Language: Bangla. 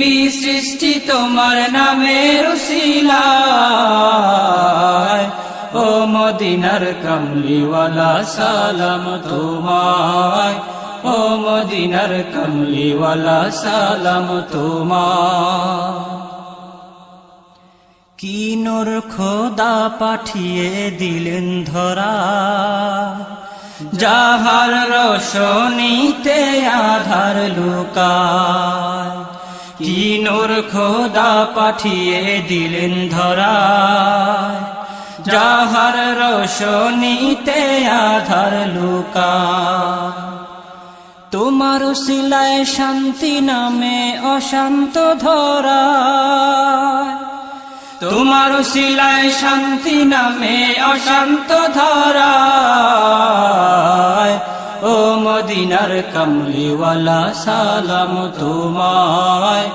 পৃথিবী সৃষ্টি তোমার নামের উসিলায়, ও মদিনার কামলিওয়ালা সালাম তোমায়, ও মদিনার কামলিওয়ালা সালাম তোমায়। কি নূর খোদা পাঠিয়ে দিলেন ধরা, যাহার রোশনীতে আধার লুকায়। কি নূর খোদা পাঠিয়ে দিলেন ধরা, যাহার রোশনীতে আধার লুকায়। তোমার উসিলায় শান্তি নামে অশান্ত ধরা, তোমার উসিলায় শান্তি নামে অশান্ত ধরা, ও মদিনার কামলিওয়ালা সালাম তোমায়।